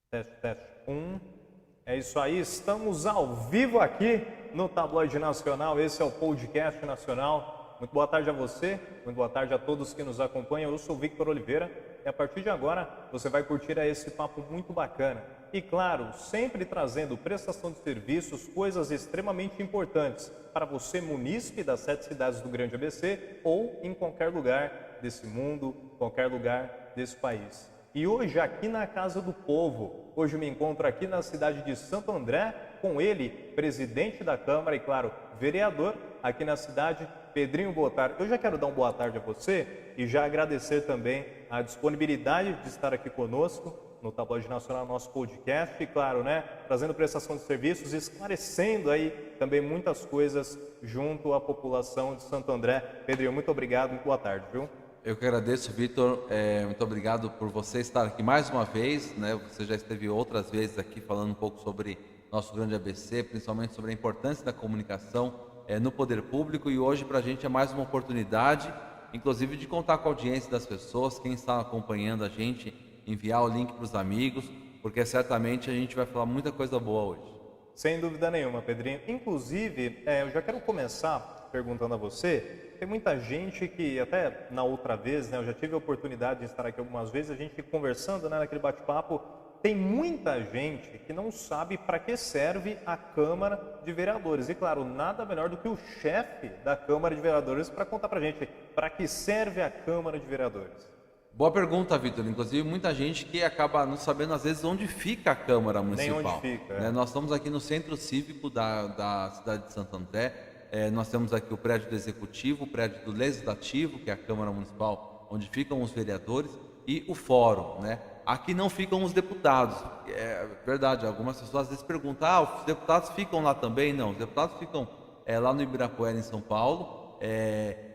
Teste, teste. É isso aí, estamos ao vivo aqui no Tabloide Nacional. Esse é o Podcast Nacional. Muito boa tarde a você, muito boa tarde a todos que nos acompanham. Eu sou o Victor Oliveira e a partir de agora você vai curtir esse papo muito bacana. E claro, sempre trazendo prestação de serviços, coisas extremamente importantes para você, munícipe das 7 cidades do Grande ABC ou em qualquer lugar desse mundo, qualquer lugar desse país. E hoje aqui na Casa do Povo, hoje eu me encontro aqui na cidade de Santo André com ele, presidente da Câmara e, claro, vereador aqui na cidade, Pedrinho. Boa tarde. Eu já quero dar uma boa tarde a você e já agradecer também a disponibilidade de estar aqui conosco no Tabloide Nacional, nosso podcast, e claro, né, trazendo prestação de serviços, esclarecendo aí também muitas coisas junto à população de Santo André. Pedrinho, muito obrigado, muito boa tarde, viu? Eu que agradeço, Vitor. Muito obrigado por você estar aqui mais uma vez, né? Você já esteve outras vezes aqui falando um pouco sobre nosso grande ABC, principalmente sobre a importância da comunicação no poder público, e hoje para a gente é mais uma oportunidade, inclusive de contar com a audiência das pessoas, quem está acompanhando a gente, enviar o link para os amigos, porque certamente a gente vai falar muita coisa boa hoje. Sem dúvida nenhuma, Pedrinho. Inclusive, eu já quero começar perguntando a você. Tem muita gente que, até na outra vez, né, eu já tive a oportunidade de estar aqui algumas vezes, a gente conversando, né, naquele bate-papo, tem muita gente que não sabe para que serve a Câmara de Vereadores. E claro, nada melhor do que o chefe da Câmara de Vereadores para contar para a gente para que serve a Câmara de Vereadores. Boa pergunta, Vitor. Inclusive, muita gente que acaba não sabendo, às vezes, onde fica a Câmara Municipal. Nem onde fica. Né? Nós estamos aqui no Centro Cívico da cidade de Santo André. Nós temos aqui o prédio do Executivo, o prédio do Legislativo, que é a Câmara Municipal, onde ficam os vereadores, e o Fórum, né? Aqui não ficam os deputados. É verdade, algumas pessoas às vezes perguntam, os deputados ficam lá também? Não, os deputados ficam lá no Ibirapuera, em São Paulo.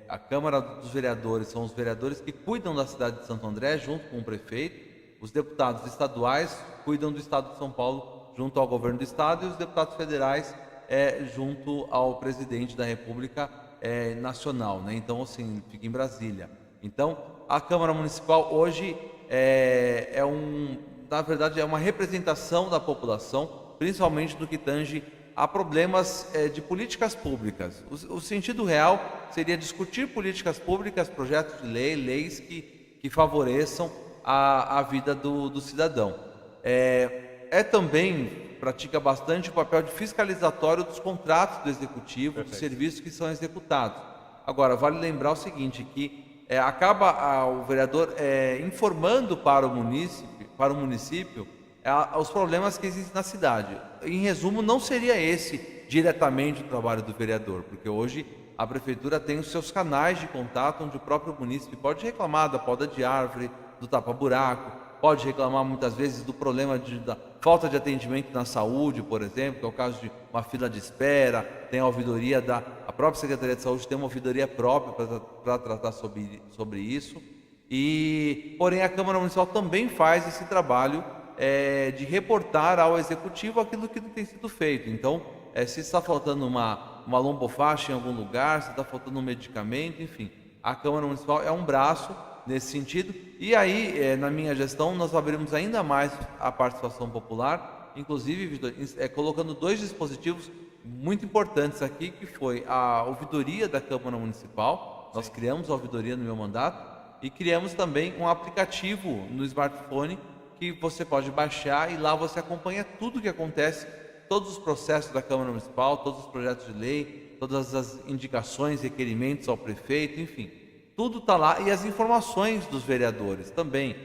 A Câmara dos Vereadores são os vereadores que cuidam da cidade de Santo André, junto com o prefeito. Os deputados estaduais cuidam do estado de São Paulo, junto ao governo do estado, e os deputados federais junto ao presidente da República nacional, né? Então, assim, fica em Brasília. Então, a Câmara Municipal hoje na verdade, é uma representação da população, principalmente no que tange a problemas de políticas públicas. O sentido real seria discutir políticas públicas, projetos de lei, leis que favoreçam a vida do cidadão. Também pratica bastante o papel de fiscalizatório dos contratos do Executivo, Perfeito. dos serviços que são executados. Agora, vale lembrar o seguinte, que acaba o vereador informando para o município os problemas que existem na cidade. Em resumo, não seria esse diretamente o trabalho do vereador, porque hoje a prefeitura tem os seus canais de contato, onde o próprio munícipe pode reclamar da poda de árvore, do tapa-buraco, pode reclamar muitas vezes do problema da falta de atendimento na saúde, por exemplo, que é o caso de uma fila de espera. Tem a ouvidoria a própria Secretaria de Saúde tem uma ouvidoria própria para tratar sobre isso. Porém, a Câmara Municipal também faz esse trabalho de reportar ao Executivo aquilo que não tem sido feito. Então, se está faltando uma lombofaixa em algum lugar, se está faltando um medicamento, enfim, a Câmara Municipal é um braço nesse sentido. E aí, na minha gestão, nós abrimos ainda mais a participação popular, inclusive, Vitor, colocando 2 dispositivos muito importantes aqui, que foi a ouvidoria da Câmara Municipal. Nós criamos a ouvidoria no meu mandato e criamos também um aplicativo no smartphone que você pode baixar, e lá você acompanha tudo o que acontece, todos os processos da Câmara Municipal, todos os projetos de lei, todas as indicações, requerimentos ao prefeito, enfim. Tudo está lá, e as informações dos vereadores também,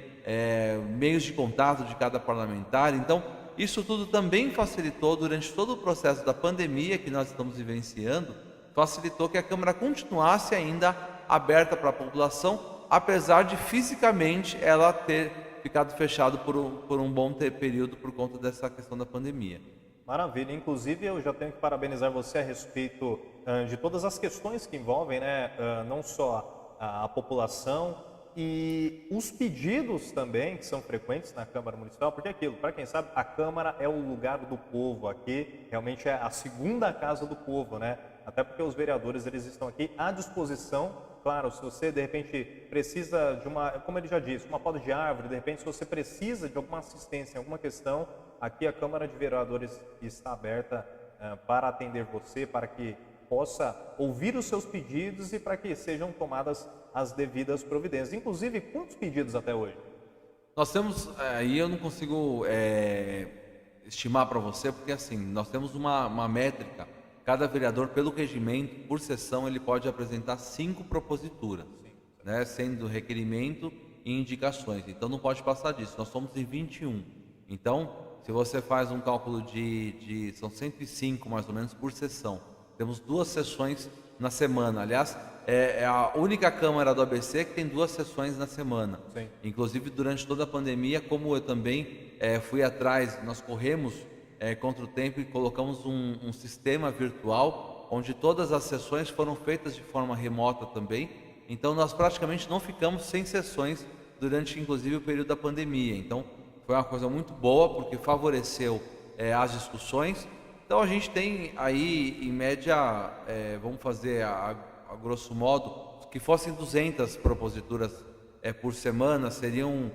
meios de contato de cada parlamentar. Então, isso tudo também facilitou, durante todo o processo da pandemia que nós estamos vivenciando, facilitou que a Câmara continuasse ainda aberta para a população, apesar de fisicamente ela ter ficado fechado por um bom período por conta dessa questão da pandemia. Maravilha. Inclusive, eu já tenho que parabenizar você a respeito de todas as questões que envolvem, né, não só a população e os pedidos também, que são frequentes na Câmara Municipal, porque aquilo, para quem sabe, a Câmara é o lugar do povo, aqui realmente é a segunda casa do povo, né? Até porque os vereadores, eles estão aqui à disposição, claro, se você de repente precisa de uma, como ele já disse, uma poda de árvore, de repente se você precisa de alguma assistência em alguma questão, aqui a Câmara de Vereadores está aberta para atender você, para que possa ouvir os seus pedidos e para que sejam tomadas as devidas providências. Inclusive, quantos pedidos até hoje? Nós temos, aí eu não consigo estimar para você, porque assim, nós temos uma métrica. Cada vereador, pelo regimento, por sessão, ele pode apresentar 5 proposituras, né, sendo requerimento e indicações. Então não pode passar disso. Nós somos em 21. Então, se você faz um cálculo são 105 mais ou menos por sessão. Temos 2 sessões na semana. Aliás, é a única Câmara do ABC que tem 2 sessões na semana. Sim. Inclusive, durante toda a pandemia, como eu também fui atrás, nós corremos contra o tempo e colocamos um sistema virtual, onde todas as sessões foram feitas de forma remota também. Então, nós praticamente não ficamos sem sessões durante, inclusive, o período da pandemia. Então, foi uma coisa muito boa, porque favoreceu as discussões. Então, a gente tem aí, em média, vamos fazer a grosso modo, que fossem 200 proposituras por semana, seriam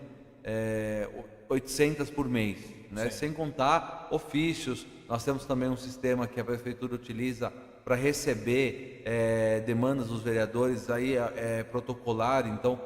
800 por mês, né? Sem contar ofícios. Nós temos também um sistema que a Prefeitura utiliza para receber demandas dos vereadores, aí protocolar, então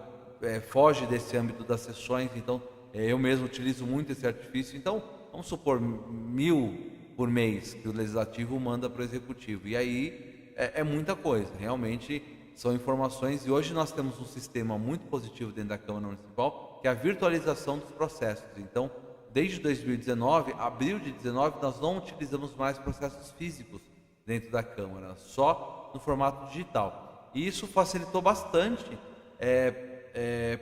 foge desse âmbito das sessões. Então, eu mesmo utilizo muito esse artifício. Então, vamos supor 1000 por mês que o Legislativo manda para o Executivo. E aí é muita coisa, realmente são informações. E hoje nós temos um sistema muito positivo dentro da Câmara Municipal, que é a virtualização dos processos. Então, desde 2019, abril de 2019, nós não utilizamos mais processos físicos dentro da Câmara, só no formato digital. E isso facilitou bastante,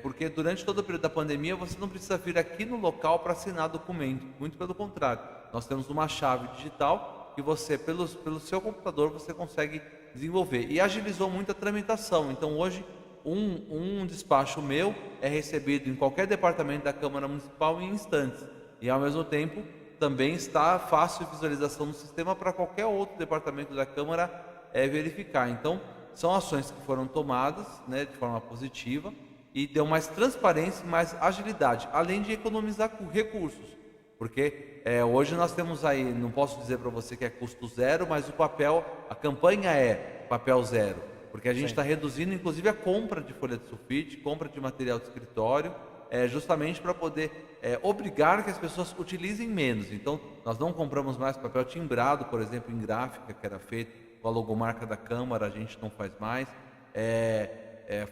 porque durante todo o período da pandemia você não precisa vir aqui no local para assinar documento, muito pelo contrário. Nós temos uma chave digital que você, pelo seu computador, você consegue desenvolver. E agilizou muito a tramitação. Então hoje, um despacho meu é recebido em qualquer departamento da Câmara Municipal em instantes. E ao mesmo tempo, também está fácil visualização no sistema para qualquer outro departamento da Câmara verificar. Então, são ações que foram tomadas, né, de forma positiva e deu mais transparência e mais agilidade, além de economizar recursos. Porque hoje nós temos aí, não posso dizer para você que é custo zero, mas o papel, a campanha é papel zero. Porque a gente está reduzindo, inclusive, a compra de folha de sulfite, compra de material de escritório, justamente para poder obrigar que as pessoas utilizem menos. Então, nós não compramos mais papel timbrado, por exemplo, em gráfica, que era feito com a logomarca da Câmara, a gente não faz mais.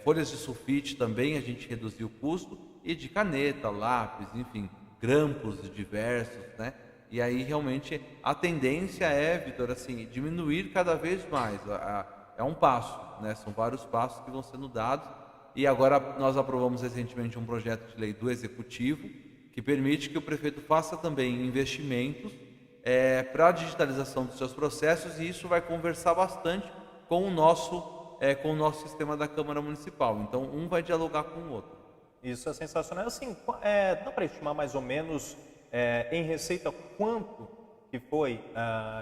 Folhas de sulfite também a gente reduziu o custo, e de caneta, lápis, enfim, grampos diversos, né? E aí, realmente, a tendência Vitor, assim, diminuir cada vez mais. É um passo, né? São vários passos que vão sendo dados. E agora nós aprovamos recentemente um projeto de lei do Executivo que permite que o prefeito faça também investimentos para a digitalização dos seus processos, e isso vai conversar bastante com o nosso sistema da Câmara Municipal. Então, um vai dialogar com o outro. Isso é sensacional. Assim, dá para estimar mais ou menos em receita quanto que foi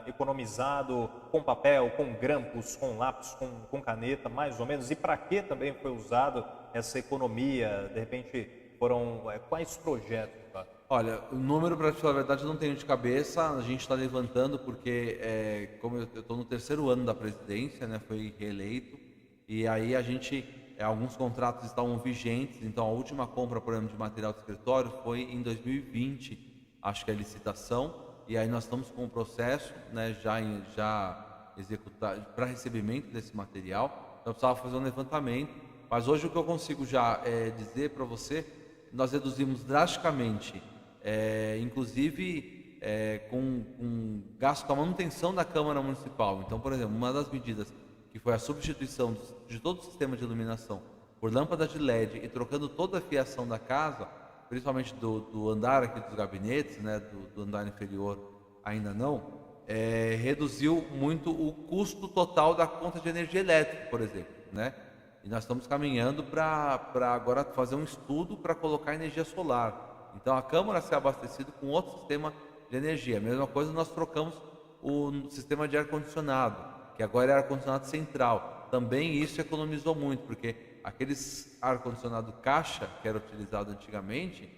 economizado com papel, com grampos, com lápis, com caneta, mais ou menos? E para que também foi usado essa economia? De repente, foram quais projetos? Tá? Olha, o número, para te falar a verdade, eu não tenho de cabeça. A gente está levantando porque, como eu estou no 3º ano da presidência, né, fui reeleito, e aí a gente, alguns contratos estavam vigentes. Então, a última compra, por exemplo, de material de escritório foi em 2020, acho que é a licitação. E aí nós estamos com o processo, né, já executado para recebimento desse material. Então, precisava fazer um levantamento. Mas hoje o que eu consigo já dizer para você, nós reduzimos drasticamente, inclusive com gasto com a manutenção da Câmara Municipal. Então, por exemplo, uma das medidas que foi a substituição de todo o sistema de iluminação por lâmpadas de LED e trocando toda a fiação da casa, principalmente do andar aqui dos gabinetes, né, do andar inferior ainda não, reduziu muito o custo total da conta de energia elétrica, por exemplo, né? E nós estamos caminhando para agora fazer um estudo para colocar energia solar. Então, a Câmara ser abastecida com outro sistema de energia. A mesma coisa, nós trocamos o sistema de ar-condicionado, que agora é ar-condicionado central. também isso economizou muito, porque aqueles ar-condicionado caixa, que era utilizado antigamente,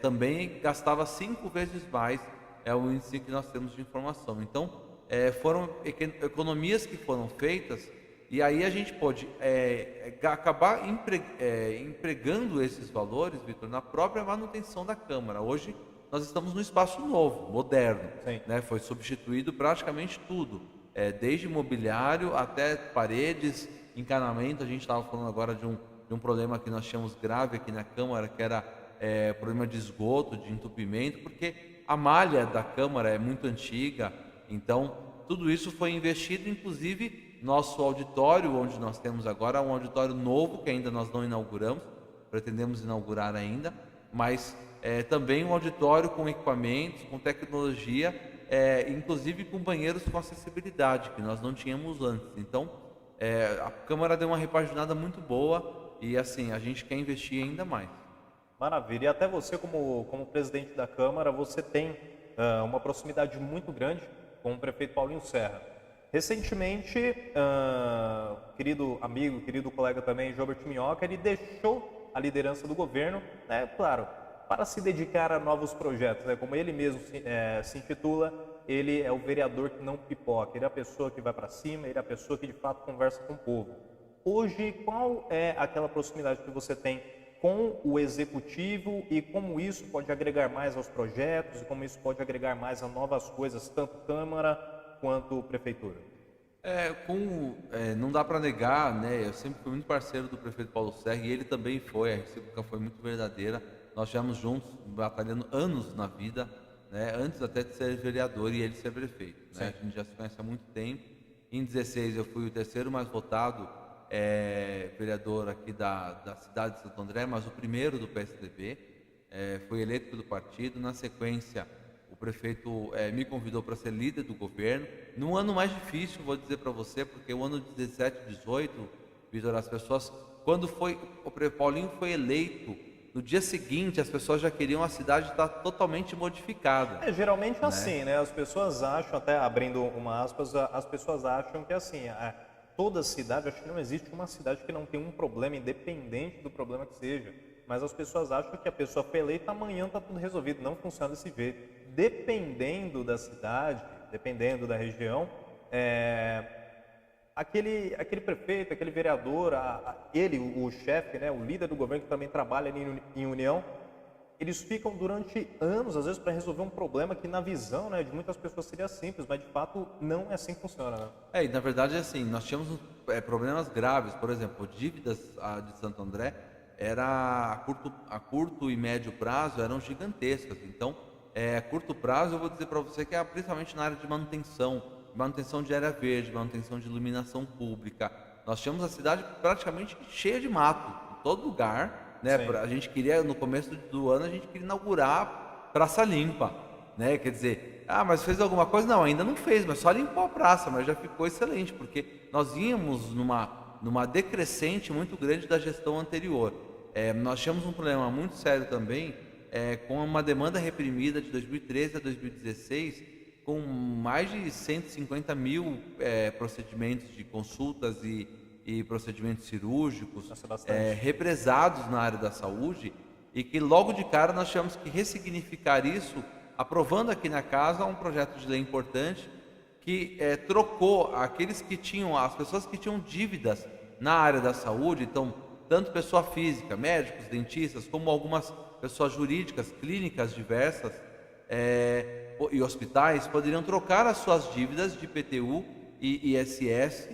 também gastava 5 vezes mais o índice que nós temos de informação. Então, foram economias que foram feitas, e aí a gente pode acabar empregando esses valores, Vitor, na própria manutenção da Câmara. Hoje nós estamos num espaço novo, moderno, né? Foi substituído praticamente tudo, desde mobiliário até paredes, encanamento. A gente estava falando agora de um problema que nós tínhamos grave aqui na Câmara, que era problema de esgoto, de entupimento, porque a malha da Câmara é muito antiga. Então, tudo isso foi investido, inclusive nosso auditório, onde nós temos agora um auditório novo, que ainda nós não inauguramos, pretendemos inaugurar ainda, mas também um auditório com equipamentos, com tecnologia, inclusive com banheiros com acessibilidade, que nós não tínhamos antes. Então, a Câmara deu uma repaginada muito boa e, assim, a gente quer investir ainda mais. Maravilha. E até você, como presidente da Câmara, você tem uma proximidade muito grande com o prefeito Paulinho Serra. Recentemente, querido amigo, querido colega também, Gilbert Minhoca, ele deixou a liderança do governo, né, claro, para se dedicar a novos projetos, né, como ele mesmo se intitula, ele é o vereador que não pipoca, ele é a pessoa que vai para cima, ele é a pessoa que de fato conversa com o povo. Hoje, qual é aquela proximidade que você tem com o executivo e como isso pode agregar mais aos projetos e como isso pode agregar mais a novas coisas, tanto Câmara quanto prefeitura? Não dá para negar, né? Eu sempre fui muito parceiro do prefeito Paulo Serra e ele também foi. A recíproca foi muito verdadeira. Nós estivemos juntos, batalhando anos na vida, né? Antes até de ser vereador e ele ser prefeito, né? A gente já se conhece há muito tempo. Em 16 eu fui o terceiro mais votado vereador aqui da cidade de Santo André, mas o primeiro do PSDB. Fui eleito pelo partido. Na sequência, o prefeito me convidou para ser líder do governo. Num ano mais difícil, vou dizer para você, porque o ano de 17, 18, Vitor, as pessoas, quando o Paulinho foi eleito, no dia seguinte as pessoas já queriam a cidade estar totalmente modificada. Geralmente é assim, né? As pessoas acham, até abrindo uma aspas, as pessoas acham que assim, toda cidade, acho que não existe uma cidade que não tem um problema, independente do problema que seja. Mas as pessoas acham que a pessoa foi eleita, amanhã está tudo resolvido. Não funciona desse jeito. Dependendo da cidade, dependendo da região, aquele prefeito, aquele vereador, ele, o chefe, né, o líder do governo que também trabalha ali em união, eles ficam durante anos, às vezes, para resolver um problema que na visão, né, de muitas pessoas seria simples, mas de fato não é assim que funciona, né? E na verdade é assim, nós tínhamos problemas graves, por exemplo, dívidas de Santo André a curto e médio prazo eram gigantescas. Então, a curto prazo eu vou dizer para você que principalmente na área de manutenção de área verde, manutenção de iluminação pública. Nós tínhamos a cidade praticamente cheia de mato, em todo lugar, né? A gente queria, no começo do ano, a gente queria inaugurar Praça Limpa, né? Quer dizer, mas fez alguma coisa? Não, ainda não fez, mas só limpou a praça, mas já ficou excelente, porque nós íamos numa decrescente muito grande da gestão anterior. Nós tínhamos um problema muito sério também com uma demanda reprimida de 2013 a 2016, com mais de 150 mil procedimentos de consultas e procedimentos cirúrgicos represados na área da saúde, e que logo de cara nós tivemos que ressignificar isso, aprovando aqui na casa um projeto de lei importante que trocou as pessoas que tinham dívidas na área da saúde. Então, tanto pessoa física, médicos, dentistas, como algumas pessoas jurídicas, clínicas diversas e hospitais poderiam trocar as suas dívidas de IPTU e ISS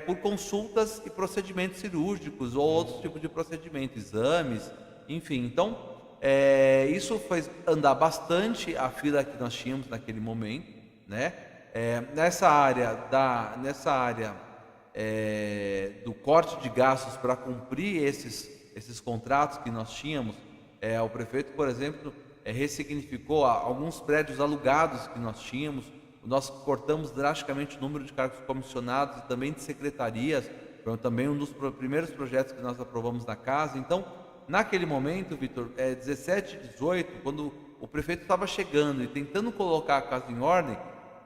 por consultas e procedimentos cirúrgicos ou outros tipos de procedimentos, exames, enfim. Então, isso fez andar bastante a fila que nós tínhamos naquele momento, né? Nessa área do corte de gastos para cumprir esses contratos que nós tínhamos, o prefeito, por exemplo, ressignificou alguns prédios alugados que nós tínhamos. Nós cortamos drasticamente o número de cargos comissionados e também de secretarias. Foi também um dos primeiros projetos que nós aprovamos na casa. Então, naquele momento, Vitor, 17, 18, quando o prefeito estava chegando e tentando colocar a casa em ordem,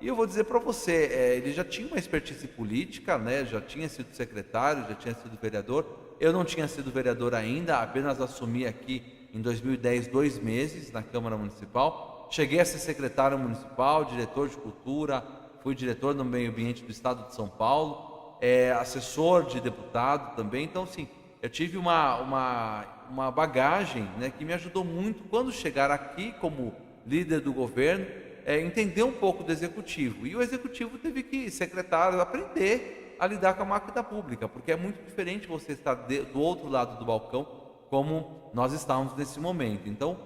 E eu vou dizer para você, ele já tinha uma expertise política, né? Já tinha sido secretário, já tinha sido vereador. Eu não tinha sido vereador ainda, apenas assumi aqui em 2010 2 meses na Câmara Municipal. Cheguei a ser secretário municipal, diretor de cultura, fui diretor do meio ambiente do estado de São Paulo, assessor de deputado também. Então, sim, eu tive uma bagagem, né, que me ajudou muito quando chegar aqui como líder do governo, entender um pouco do executivo. E o executivo teve que, secretário, aprender a lidar com a máquina pública, porque é muito diferente você estar do outro lado do balcão, como nós estávamos nesse momento. Então,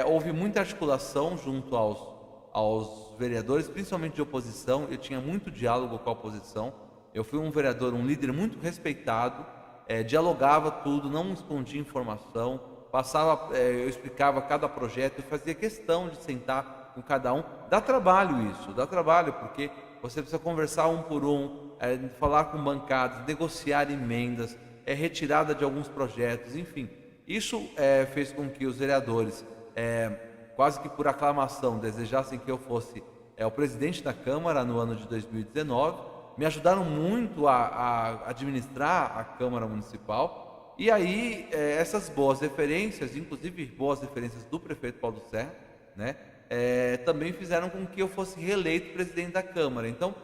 houve muita articulação junto aos vereadores, principalmente de oposição. Eu tinha muito diálogo com a oposição. Eu fui um vereador, um líder muito respeitado, dialogava tudo, não escondia informação, eu explicava cada projeto, eu fazia questão de sentar com cada um. Dá trabalho isso, dá trabalho, porque você precisa conversar um por um, falar com bancadas, negociar emendas, retirada de alguns projetos, enfim. Isso fez com que os vereadores, quase que por aclamação, desejassem que eu fosse o presidente da Câmara no ano de 2019, me ajudaram muito a administrar a Câmara Municipal. E aí, essas boas referências, inclusive boas referências do prefeito Paulo Serra, né, também fizeram com que eu fosse reeleito presidente da Câmara. Então,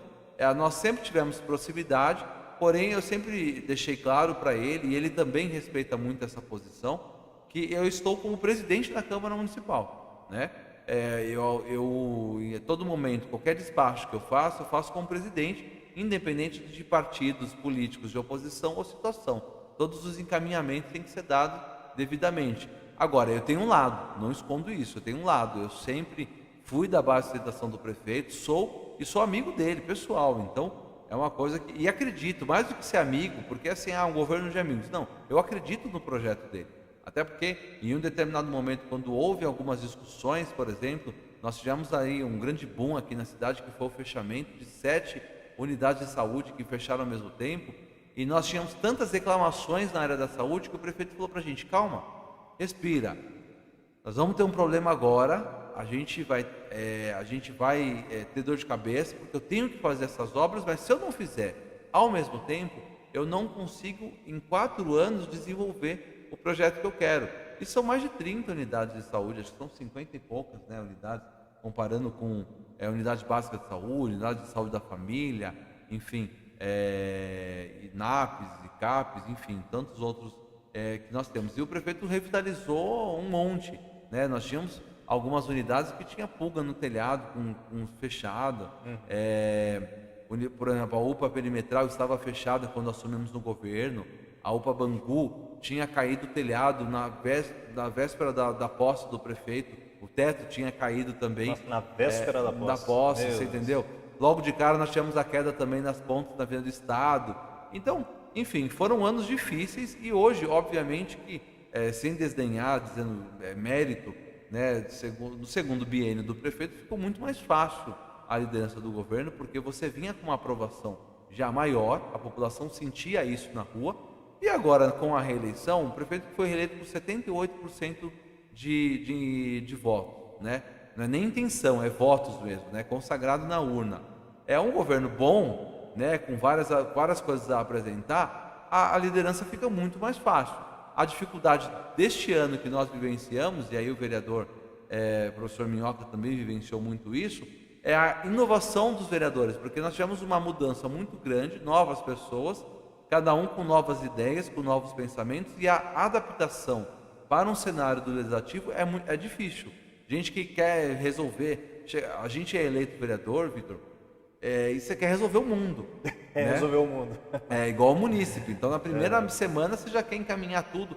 nós sempre tivemos proximidade, porém eu sempre deixei claro para ele, e ele também respeita muito essa posição, que eu estou como presidente da Câmara Municipal, né? Em todo momento, qualquer despacho que eu faço como presidente, independente de partidos políticos de oposição ou situação. Todos os encaminhamentos têm que ser dados devidamente. Agora, eu tenho um lado, não escondo isso, eu tenho um lado. Eu sempre fui da base de sustentação do prefeito, sou amigo dele, pessoal. Então, é uma coisa que... E acredito, mais do que ser amigo, porque assim, um governo de amigos. Não, eu acredito no projeto dele. Até porque, em um determinado momento, quando houve algumas discussões, por exemplo, nós tivemos aí um grande boom aqui na cidade, que foi o fechamento de 7 unidades de saúde que fecharam ao mesmo tempo, e nós tínhamos tantas reclamações na área da saúde que o prefeito falou para a gente: calma, respira, nós vamos ter um problema agora, a gente vai ter dor de cabeça, porque eu tenho que fazer essas obras, mas se eu não fizer ao mesmo tempo, eu não consigo em 4 anos desenvolver o projeto que eu quero. E são mais de 30 unidades de saúde, acho que são 50 e poucas, né, unidades, comparando com unidade básica de saúde, unidade de saúde da família, enfim, INAPs, ICAPs, enfim, tantos outros que nós temos. E o prefeito revitalizou um monte, né? Nós tínhamos algumas unidades que tinha pulga no telhado, com fechado. Por exemplo, a UPA perimetral estava fechada quando assumimos no governo. A UPA Bangu tinha caído o telhado na véspera da posse do prefeito. O teto tinha caído também. Nossa, na véspera da posse. Da posse, você entendeu? Logo de cara nós tivemos a queda também nas pontes da Avenida do Estado. Então, enfim, foram anos difíceis e hoje, obviamente, que sem desdenhar, dizendo mérito, né, no segundo biênio do prefeito, ficou muito mais fácil a liderança do governo, porque você vinha com uma aprovação já maior, a população sentia isso na rua, e agora com a reeleição, o prefeito foi reeleito por 78% de votos, né? Não é nem intenção, é votos mesmo, né? Consagrado na urna. É um governo bom, né? Com várias coisas a apresentar, a liderança fica muito mais fácil. A dificuldade deste ano que nós vivenciamos, e aí o vereador professor Minhoca também vivenciou muito isso, é a inovação dos vereadores, porque nós tivemos uma mudança muito grande, novas pessoas, cada um com novas ideias, com novos pensamentos, e a adaptação para um cenário do legislativo é difícil. Gente que quer resolver, a gente é eleito vereador, Vitor, e você quer resolver o mundo. Né? Resolver o mundo. É igual o munícipe. Então, na primeira semana, você já quer encaminhar tudo.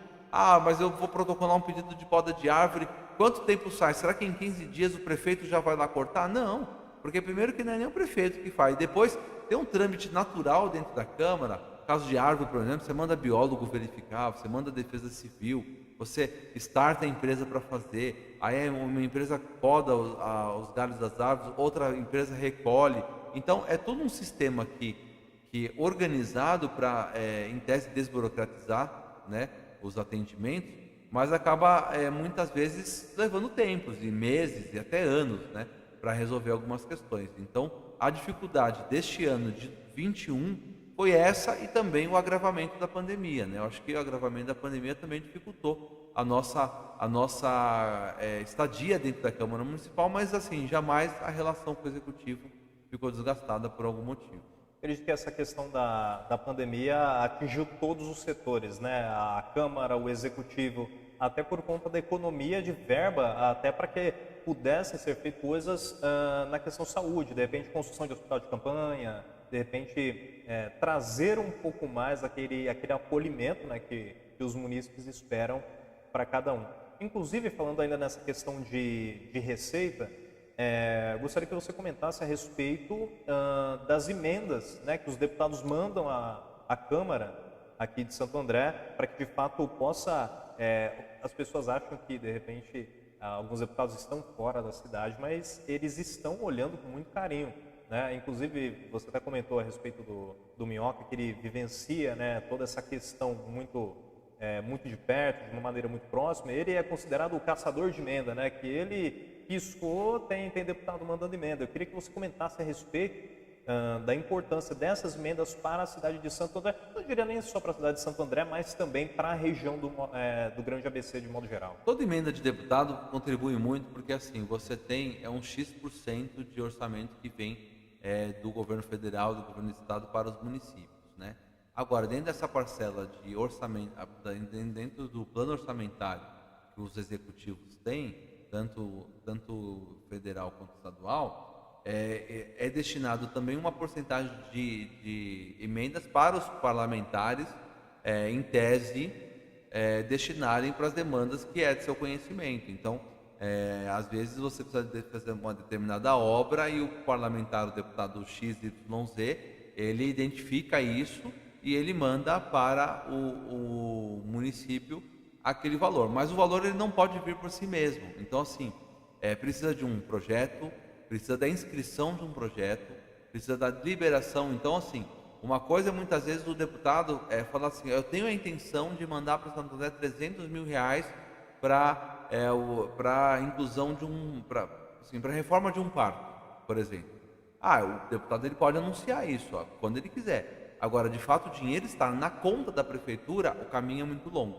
Mas eu vou protocolar um pedido de poda de árvore. Quanto tempo sai? Será que em 15 dias o prefeito já vai lá cortar? Não, porque primeiro que não é nem o prefeito que faz. Depois, tem um trâmite natural dentro da Câmara. Caso de árvore, por exemplo, você manda biólogo verificar, você manda a defesa civil, você starta a empresa para fazer, aí uma empresa poda os galhos das árvores, outra empresa recolhe. Então, é todo um sistema que organizado para, em tese, desburocratizar, né, os atendimentos, mas acaba muitas vezes levando tempos, e meses, e até anos, né, para resolver algumas questões. Então, a dificuldade deste ano de 21 foi essa e também o agravamento da pandemia, né? Eu acho que o agravamento da pandemia também dificultou a nossa estadia dentro da Câmara Municipal, mas assim, jamais a relação com o Executivo ficou desgastada por algum motivo. Acredito que essa questão da pandemia atingiu todos os setores, né? A Câmara, o Executivo, até por conta da economia de verba, até para que pudessem ser feitas coisas na questão saúde, de repente construção de hospital de campanha, de repente trazer um pouco mais aquele acolhimento, né, que os munícipes esperam para cada um. Inclusive, falando ainda nessa questão de receita, gostaria que você comentasse a respeito das emendas, né, que os deputados mandam à Câmara aqui de Santo André, para que de fato possa... as pessoas acham que de repente alguns deputados estão fora da cidade, mas eles estão olhando com muito carinho, né? Inclusive, você até comentou a respeito do Minhoca, que ele vivencia, né, toda essa questão muito de perto, de uma maneira muito próxima. Ele é considerado o caçador de emenda, né? Que ele piscou, tem deputado mandando emenda. Eu queria que você comentasse a respeito da importância dessas emendas para a cidade de Santo André. Não diria nem só para a cidade de Santo André, mas também para a região do Grande ABC de modo geral. Toda emenda de deputado contribui muito porque assim, você tem um X% de orçamento que vem do governo federal, do governo do estado para os municípios, né? Agora, dentro dessa parcela de orçamento, dentro do plano orçamentário que os executivos têm, tanto federal quanto estadual, é destinado também uma porcentagem de emendas para os parlamentares, em tese, destinarem para as demandas que é de seu conhecimento. Então, às vezes você precisa fazer uma determinada obra e o parlamentar, o deputado XYZ, ele identifica isso e ele manda para o município aquele valor. Mas o valor ele não pode vir por si mesmo. Então, assim, precisa de um projeto, precisa da inscrição de um projeto, precisa da liberação. Então, assim, uma coisa muitas vezes o deputado fala assim, eu tenho a intenção de mandar para Santo André 300 mil reais para a inclusão para a reforma de um parque, por exemplo. O deputado ele pode anunciar isso quando ele quiser. Agora, de fato, o dinheiro está na conta da prefeitura, o caminho é muito longo,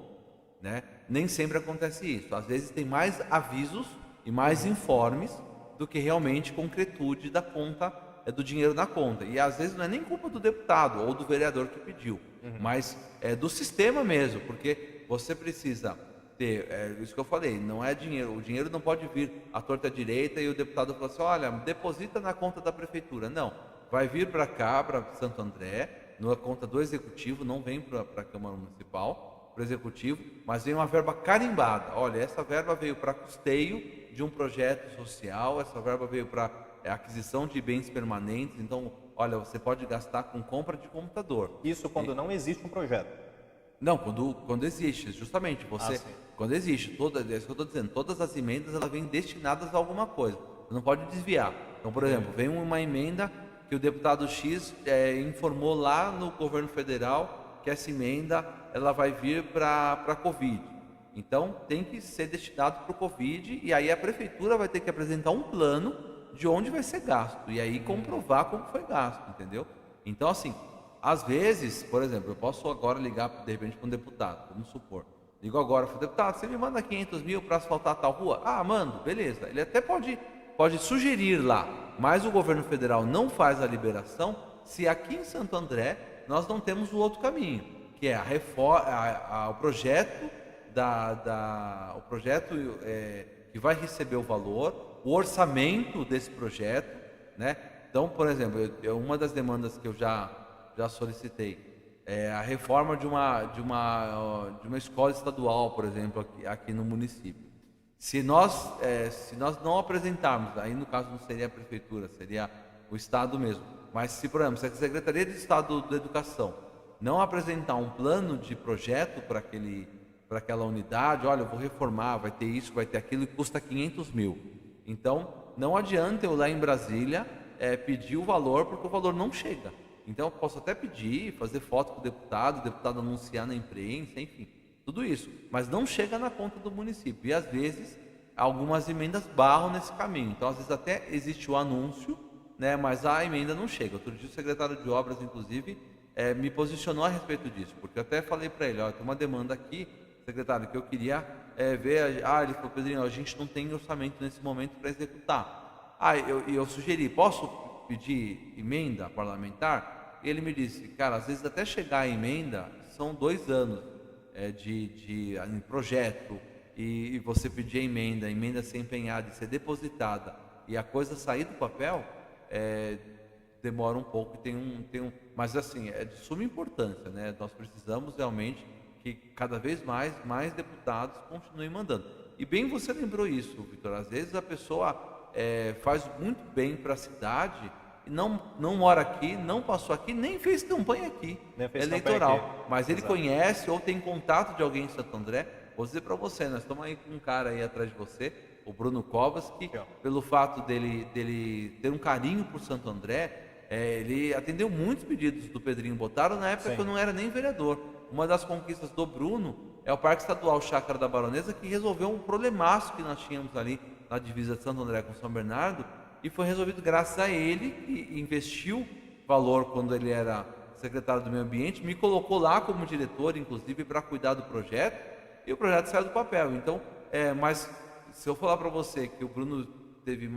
né? Nem sempre acontece isso. Às vezes tem mais avisos e mais informes do que realmente concretude da conta, do dinheiro na conta. E às vezes não é nem culpa do deputado ou do vereador que pediu, mas é do sistema mesmo, porque você precisa ter, isso que eu falei, não é dinheiro, o dinheiro não pode vir à torta direita e o deputado fala assim, olha, deposita na conta da prefeitura. Não, vai vir para cá, para Santo André, na conta do executivo, não vem para a Câmara Municipal, para o executivo, mas vem uma verba carimbada. Olha, essa verba veio para custeio de um projeto social, essa verba veio para aquisição de bens permanentes. Então, olha, você pode gastar com compra de computador. Isso quando não existe um projeto. Não, quando existe, justamente, quando existe, é isso que eu estou dizendo, todas as emendas elas vêm destinadas a alguma coisa, você não pode desviar. Então, por exemplo, vem uma emenda que o deputado X informou lá no governo federal que essa emenda ela vai vir para a Covid. Então, tem que ser destinado para o Covid e aí a prefeitura vai ter que apresentar um plano de onde vai ser gasto e aí comprovar como foi gasto, entendeu? Então, assim, às vezes, por exemplo, eu posso agora ligar, de repente, para um deputado, vamos supor. Ligo agora, falo, deputado, você me manda 500 mil para asfaltar tal rua? Mando, beleza. Ele até pode sugerir lá, mas o governo federal não faz a liberação se aqui em Santo André nós não temos o outro caminho, que é o projeto que vai receber o valor, o orçamento desse projeto, né? Então, por exemplo, uma das demandas que eu já solicitei é a reforma de uma escola estadual, por exemplo, aqui no município. Se nós não apresentarmos, aí no caso não seria a prefeitura, seria o estado mesmo, mas se, por exemplo, se a Secretaria de Estado da Educação não apresentar um plano de projeto para aquela unidade, olha, eu vou reformar, vai ter isso, vai ter aquilo, e custa 500 mil. Então, não adianta eu lá em Brasília pedir o valor, porque o valor não chega. Então, eu posso até pedir, fazer foto com o deputado anunciar na imprensa, enfim, tudo isso. Mas não chega na conta do município. E, às vezes, algumas emendas barram nesse caminho. Então, às vezes, até existe o anúncio, né? Mas a emenda não chega. Outro dia o secretário de obras, inclusive, me posicionou a respeito disso, porque eu até falei para ele, tem uma demanda aqui, secretário, que eu queria ver. Ele falou, Pedrinho, a gente não tem orçamento nesse momento para executar. Eu sugeri, posso pedir emenda parlamentar? E ele me disse, cara, às vezes até chegar a emenda são 2 anos de projeto, e você pedir a emenda ser empenhada e ser depositada e a coisa sair do papel, demora um pouco. Mas assim, é de suma importância, né? Nós precisamos realmente que cada vez mais deputados continuem mandando. E bem você lembrou isso, Vitor. Às vezes a pessoa faz muito bem para a cidade, não mora aqui, não passou aqui, nem fez campanha aqui, eleitoral. Campanha aqui. Mas ele conhece ou tem contato de alguém em Santo André. Vou dizer para você, nós estamos aí com um cara aí atrás de você, o Bruno Covas, que pelo fato dele ter um carinho por Santo André, ele atendeu muitos pedidos do Pedrinho Bottaro na época que eu não era nem vereador. Uma das conquistas do Bruno é o Parque Estadual Chácara da Baronesa, que resolveu um problemaço que nós tínhamos ali na divisa de Santo André com São Bernardo, e foi resolvido graças a ele, que investiu valor quando ele era secretário do Meio Ambiente, me colocou lá como diretor, inclusive, para cuidar do projeto, e o projeto saiu do papel. Então, mas se eu falar para você que o Bruno teve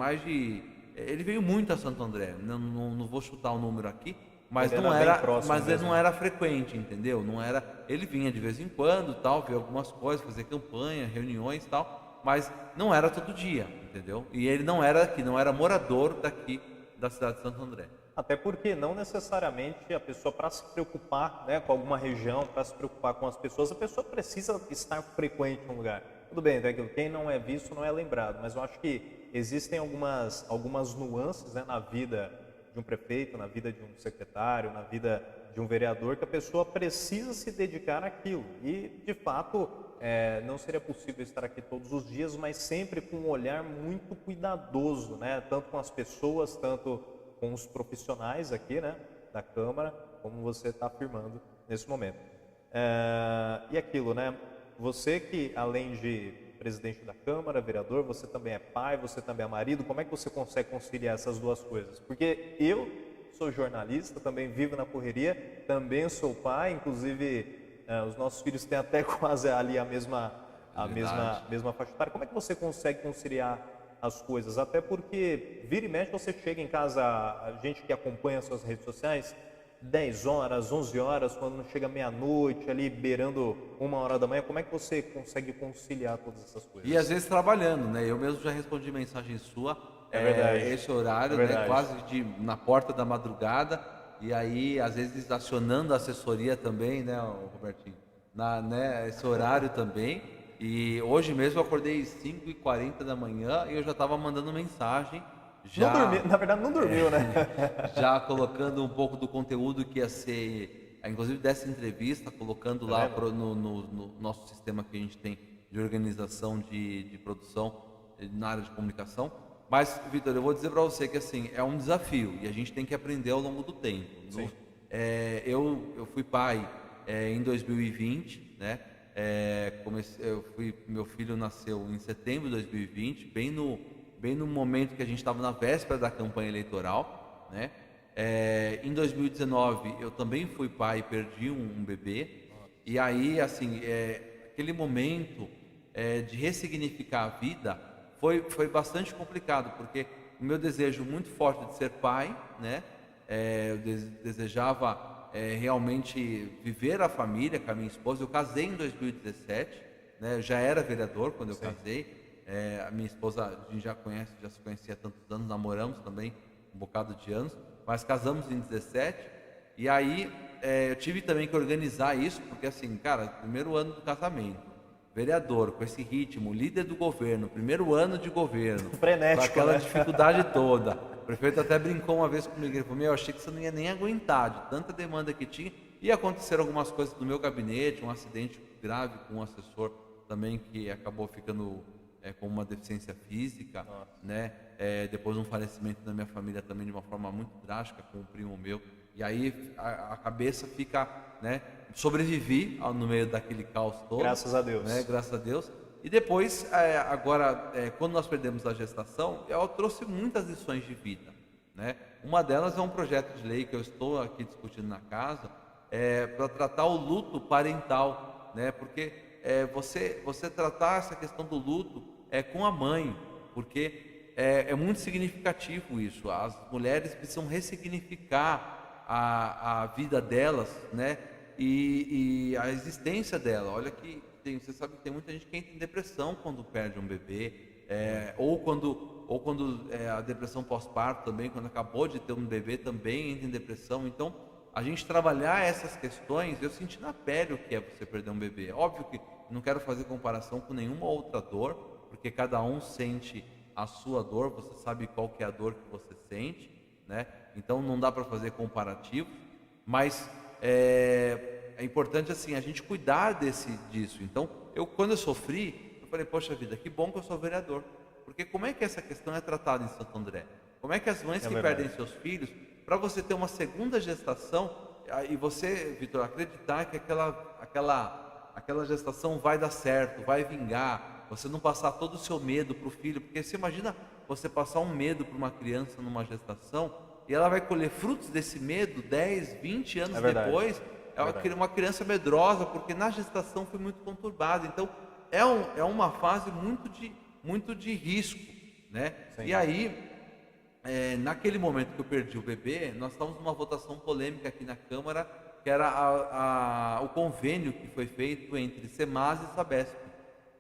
ele veio muito a Santo André, não vou chutar o número aqui, mas ele não era frequente, entendeu? Não era, ele vinha de vez em quando, tal, ver algumas coisas, fazer campanha, reuniões, tal, mas não era todo dia, entendeu? E ele não era morador daqui da cidade de Santo André. Até porque não necessariamente a pessoa, para se preocupar, né, com alguma região, para se preocupar com as pessoas, a pessoa precisa estar frequente em um lugar. Tudo bem, quem não é visto não é lembrado, mas eu acho que existem algumas nuances, né, na vida de um prefeito, na vida de um secretário, na vida de um vereador, que a pessoa precisa se dedicar àquilo. E, de fato, não seria possível estar aqui todos os dias, mas sempre com um olhar muito cuidadoso, né, tanto com as pessoas, tanto com os profissionais aqui, né, da Câmara, como você está afirmando nesse momento. E aquilo, né, você que além de presidente da Câmara, vereador, você também é pai, você também é marido, como é que você consegue conciliar essas duas coisas? Porque eu sou jornalista, também vivo na correria, também sou pai, inclusive os nossos filhos têm até quase ali a mesma faixa etária. Como é que você consegue conciliar as coisas? Até porque vira e mexe você chega em casa, a gente que acompanha as suas redes sociais, 10 horas, 11 horas, quando chega meia-noite, ali beirando 1h da manhã, como é que você consegue conciliar todas essas coisas? E às vezes trabalhando, né? Eu mesmo já respondi mensagem sua, esse horário, né? Quase na porta da madrugada, e aí às vezes acionando a assessoria também, né, Robertinho? Né, esse horário também. E hoje mesmo eu acordei 5h40 da manhã e eu já estava mandando mensagem. Na verdade não dormiu, né? Já colocando um pouco do conteúdo que ia ser, inclusive dessa entrevista, colocando lá no nosso sistema que a gente tem de organização de produção na área de comunicação. Mas, Vitor, eu vou dizer para você que assim, é um desafio e a gente tem que aprender ao longo do tempo. Sim. Eu fui pai em 2020, né? Meu filho nasceu em setembro de 2020, bem no momento que a gente estava na véspera da campanha eleitoral, né? Em 2019 eu também fui pai e perdi um bebê. E aí, assim, aquele momento de ressignificar a vida foi bastante complicado, porque o meu desejo muito forte de ser pai, né? Eu desejava realmente viver a família com a minha esposa. Eu casei em 2017, né? Eu já era vereador quando eu casei. A minha esposa, a gente já se conhecia há tantos anos, namoramos também um bocado de anos, mas casamos em 17. E aí eu tive também que organizar isso, porque assim, cara, primeiro ano do casamento, vereador, com esse ritmo, líder do governo, primeiro ano de governo, frenético, com aquela né? dificuldade toda. O prefeito até brincou uma vez comigo, ele falou, eu achei que você não ia nem aguentar, de tanta demanda que tinha. E aconteceram algumas coisas no meu gabinete, um acidente grave com um assessor também que acabou ficando com uma deficiência física, né? Depois um falecimento da minha família também de uma forma muito drástica com um primo meu. E aí a cabeça fica, né? Sobrevivi no meio daquele caos todo. Graças a Deus. Né? Graças a Deus. E depois, agora, quando nós perdemos a gestação, eu trouxe muitas lições de vida. né? Uma delas é um projeto de lei que eu estou aqui discutindo na casa, para tratar o luto parental, né? Porque você tratar essa questão do luto com a mãe, porque é muito significativo isso. As mulheres precisam ressignificar a vida delas, né? E a existência dela. Olha que você sabe que tem muita gente que entra em depressão quando perde um bebê, ou quando a depressão pós-parto também, quando acabou de ter um bebê também entra em depressão. Então, a gente trabalhar essas questões, eu senti na pele o que é você perder um bebê. Óbvio que não quero fazer comparação com nenhuma outra dor, porque cada um sente a sua dor, você sabe qual que é a dor que você sente, né? Então não dá para fazer comparativo, mas é importante assim a gente cuidar disso. Então, quando eu sofri, eu falei, poxa vida, que bom que eu sou vereador, porque como é que essa questão é tratada em Santo André? Como é que as mães que perdem seus filhos, para você ter uma segunda gestação, e você, Vitor, acreditar que aquela gestação vai dar certo, vai vingar, você não passar todo o seu medo para o filho, porque você imagina você passar um medo para uma criança numa gestação, e ela vai colher frutos desse medo 10, 20 anos depois, uma criança medrosa, porque na gestação foi muito conturbada. Então, é uma fase muito de risco, né? Sim. E aí, naquele momento que eu perdi o bebê, nós estávamos numa votação polêmica aqui na Câmara, que era o convênio que foi feito entre Semasa e Sabesp,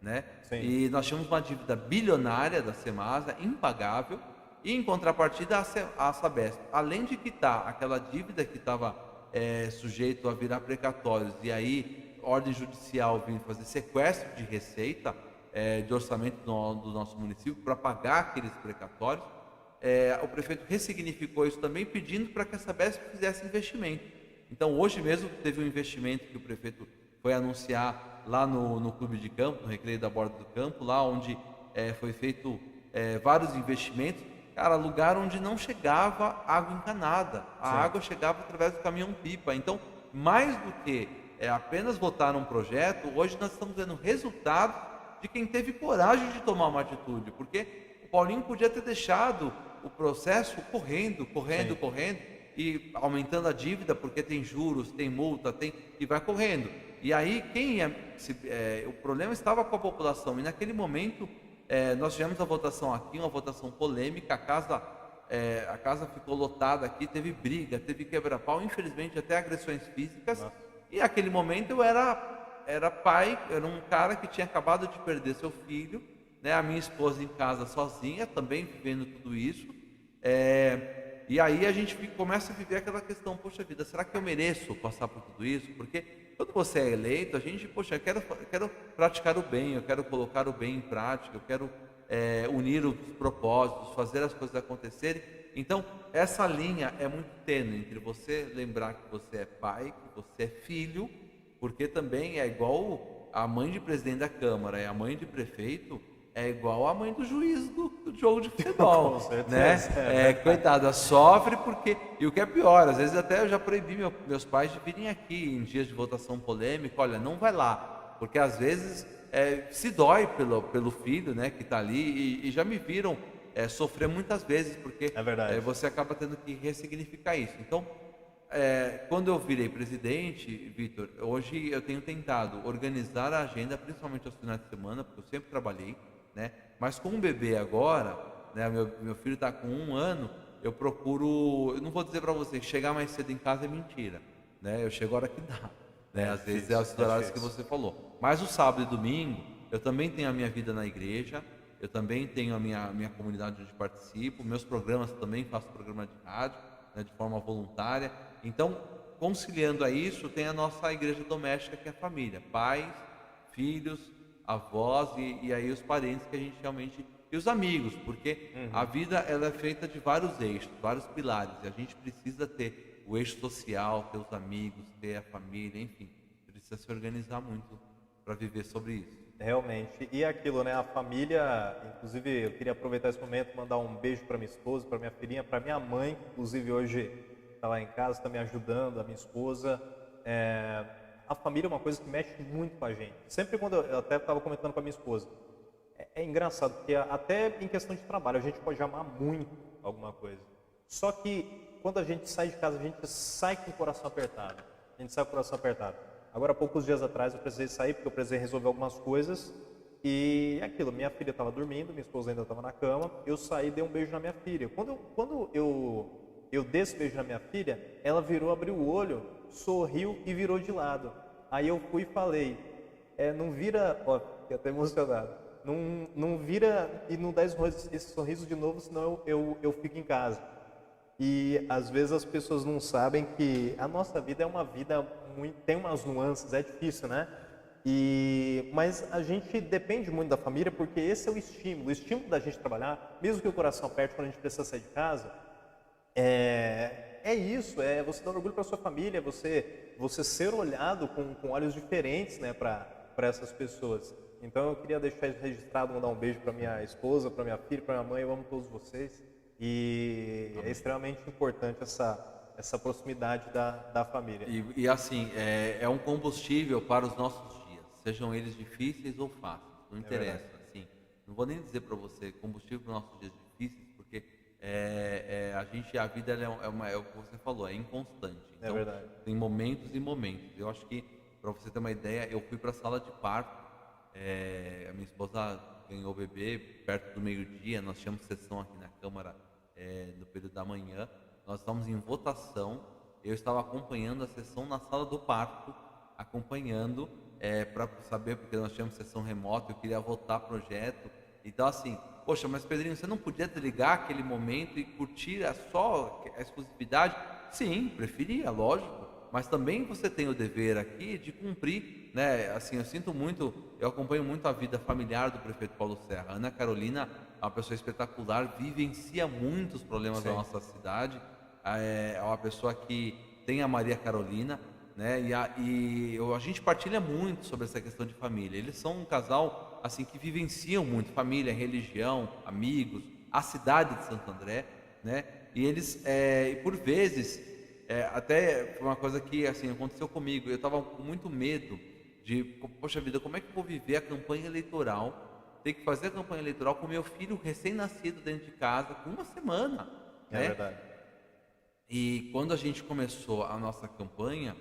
né? Sim. E nós tínhamos uma dívida bilionária da Semasa, impagável, e em contrapartida a Sabesp, além de quitar aquela dívida que estava sujeito a virar precatórios, e aí ordem judicial vir fazer sequestro de receita de orçamento do nosso município para pagar aqueles precatórios, o prefeito ressignificou isso também, pedindo para que a Sabesp fizesse investimento. Então, hoje mesmo teve um investimento que o prefeito foi anunciar lá no Clube de Campo, no Recreio da Borda do Campo, lá onde foi feito vários investimentos. Cara, lugar onde não chegava água encanada, a água chegava através do caminhão-pipa. Então, mais do que apenas votar um projeto, hoje nós estamos vendo resultados de quem teve coragem de tomar uma atitude, porque o Paulinho podia ter deixado o processo correndo, e aumentando a dívida, porque tem juros, tem multa, e vai correndo. E aí, o problema estava com a população, e naquele momento nós tivemos a votação aqui, uma votação polêmica, a casa ficou lotada aqui, teve briga, teve quebra-pau, infelizmente até agressões físicas. Nossa. E naquele momento eu era pai, era um cara que tinha acabado de perder seu filho, né? A minha esposa em casa sozinha, também vivendo tudo isso. E aí a gente começa a viver aquela questão, poxa vida, será que eu mereço passar por tudo isso? Porque quando você é eleito, a gente, poxa, eu quero praticar o bem, eu quero colocar o bem em prática, eu quero unir os propósitos, fazer as coisas acontecerem. Então, essa linha é muito tênue entre você lembrar que você é pai, que você é filho, porque também é igual a mãe de presidente da Câmara e a mãe de prefeito, é igual a mãe do juiz do jogo de futebol. Com certeza, né? Coitada, sofre porque... E o que é pior, às vezes até eu já proibi meus pais de virem aqui em dias de votação polêmica. Olha, não vai lá, porque às vezes se dói pelo filho, né, que está ali, e já me viram sofrer muitas vezes, porque você acaba tendo que ressignificar isso. Então, quando eu virei presidente, Vitor, hoje eu tenho tentado organizar a agenda, principalmente aos finais de semana, porque eu sempre trabalhei, né? Mas com um bebê agora, né, meu filho está com 1 ano, eu procuro, eu não vou dizer para vocês, chegar mais cedo em casa é mentira, né? Eu chego a hora que dá, né? Às vezes é os horários que você falou. Mas o sábado e domingo, eu também tenho a minha vida na igreja, eu também tenho a minha comunidade onde participo, meus programas também, faço programa de rádio, né, de forma voluntária. Então, conciliando a isso, tem a nossa igreja doméstica, que é a família, pais, filhos, avós e aí os parentes que a gente realmente... E os amigos, porque a vida ela é feita de vários eixos, vários pilares, e a gente precisa ter o eixo social, ter os amigos, ter a família, enfim, precisa se organizar muito para viver sobre isso. Realmente, e aquilo, né, a família, inclusive eu queria aproveitar esse momento e mandar um beijo para minha esposa, para minha filhinha, para minha mãe, inclusive hoje está lá em casa, está me ajudando, a minha esposa. A família é uma coisa que mexe muito com a gente. Sempre quando eu até estava comentando com a minha esposa, é engraçado, porque até em questão de trabalho, a gente pode amar muito alguma coisa. Só que quando a gente sai de casa, a gente sai com o coração apertado. A gente sai com o coração apertado. Agora, há poucos dias atrás, eu precisei sair porque eu precisei resolver algumas coisas. E é aquilo, minha filha estava dormindo, minha esposa ainda estava na cama. Eu saí e dei um beijo na minha filha. Quando eu dei esse beijo na minha filha, ela virou, abriu o olho, sorriu e virou de lado. Aí eu fui e falei, não vira, ó, fiquei até emocionado, não vira e não dá esse sorriso de novo, senão eu fico em casa. E às vezes as pessoas não sabem que a nossa vida é uma vida tem umas nuances, é difícil, né? Mas a gente depende muito da família porque esse é o estímulo da gente trabalhar, mesmo que o coração aperte quando a gente precisa sair de casa. É isso, é você dar orgulho para sua família, você ser olhado com olhos diferentes, né, para essas pessoas. Então eu queria deixar isso registrado, mandar um beijo para minha esposa, para minha filha, para minha mãe, eu amo todos vocês. E é extremamente importante essa proximidade da família. E assim, é um combustível para os nossos dias, sejam eles difíceis ou fáceis, não interessa. Assim, não vou nem dizer para você combustível para os nossos dias difíceis, porque a vida é o que você falou, é inconstante. Então, verdade. Tem momentos e momentos. Eu acho que, para você ter uma ideia, eu fui para a sala de parto, a minha esposa ganhou o bebê perto do meio-dia, nós tínhamos sessão aqui na Câmara no período da manhã, nós estávamos em votação, eu estava acompanhando a sessão na sala do parto, acompanhando para saber, porque nós tínhamos sessão remota, eu queria votar projeto, então assim, poxa, mas Pedrinho, você não podia desligar aquele momento e curtir só a exclusividade? Sim, preferia, lógico, mas também você tem o dever aqui de cumprir, né? Assim, eu sinto muito, eu acompanho muito a vida familiar do prefeito Paulo Serra. A Ana Carolina é uma pessoa espetacular, vivencia muitos problemas da nossa cidade, é uma pessoa que tem a Maria Carolina, né? A gente partilha muito sobre essa questão de família. Eles são um casal assim que vivenciam muito família, religião, amigos, a cidade de Santo André, né? E eles, por vezes, até foi uma coisa que assim aconteceu comigo. Eu estava com muito medo de, poxa vida, como é que eu vou viver a campanha eleitoral? Ter que fazer a campanha eleitoral com meu filho recém-nascido dentro de casa, com uma semana, né? É verdade. E quando a gente começou a nossa campanha,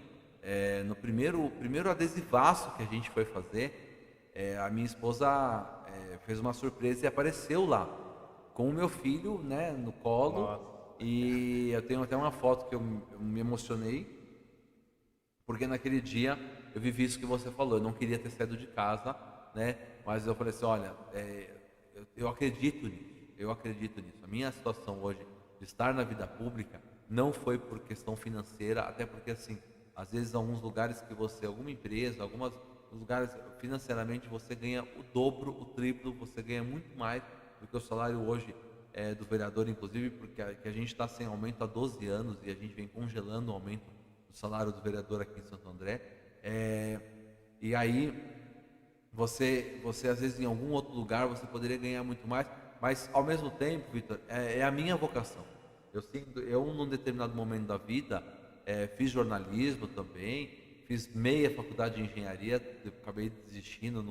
no primeiro adesivaço que a gente foi fazer, a minha esposa fez uma surpresa e apareceu lá com o meu filho, né, no colo. Nossa. E eu tenho até uma foto que eu me emocionei, porque naquele dia eu vivi isso que você falou. Eu não queria ter saído de casa, né, mas eu falei assim, olha, eu acredito nisso. A minha situação hoje de estar na vida pública não foi por questão financeira, até porque assim, às vezes alguns lugares que alguma empresa, alguns lugares financeiramente você ganha o dobro, o triplo, você ganha muito mais do que o salário hoje do vereador, inclusive, porque a gente está sem aumento há 12 anos e a gente vem congelando o aumento do salário do vereador aqui em Santo André. E aí, você às vezes em algum outro lugar você poderia ganhar muito mais, mas ao mesmo tempo, Vitor, é a minha vocação. Eu num determinado momento da vida, fiz jornalismo também, fiz meia faculdade de engenharia, acabei desistindo,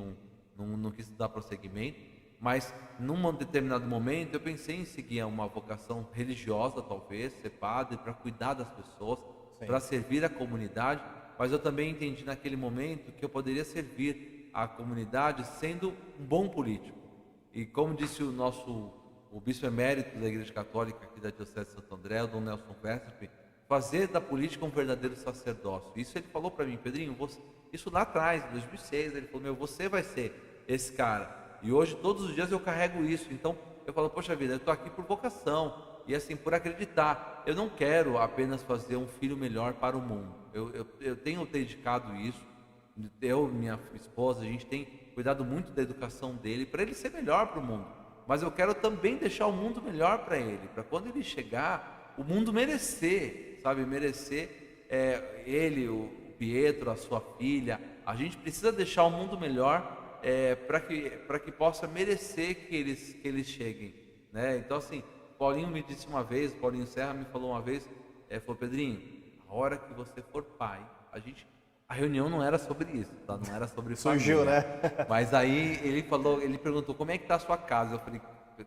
não quis dar prosseguimento. Mas num determinado momento eu pensei em seguir uma vocação religiosa, talvez, ser padre, para cuidar das pessoas, para servir a comunidade. Mas eu também entendi naquele momento que eu poderia servir a comunidade sendo um bom político. E como disse o bispo emérito da Igreja Católica aqui da Diocese de Santo André, o Dom Nelson Westerp, fazer da política um verdadeiro sacerdócio. Isso ele falou para mim, Pedrinho, isso lá atrás, em 2006, ele falou, você vai ser esse cara. E hoje, todos os dias, eu carrego isso. Então, eu falo, poxa vida, eu estou aqui por vocação. E assim, por acreditar. Eu não quero apenas fazer um filho melhor para o mundo. Eu tenho dedicado isso. Eu e minha esposa, a gente tem cuidado muito da educação dele, para ele ser melhor para o mundo. Mas eu quero também deixar o mundo melhor para ele. Para quando ele chegar, o mundo merecer, sabe? Merecer ele, o Pietro, a sua filha. A gente precisa deixar o mundo melhor para que possa merecer que eles cheguem, né? Então assim, Paulinho me disse uma vez, Paulinho Serra me falou uma vez, falou, Pedrinho, a hora que você for pai, a reunião não era sobre isso, tá? Não era sobre surgiu, família, né? Mas aí ele perguntou, como é que tá a sua casa? Eu falei,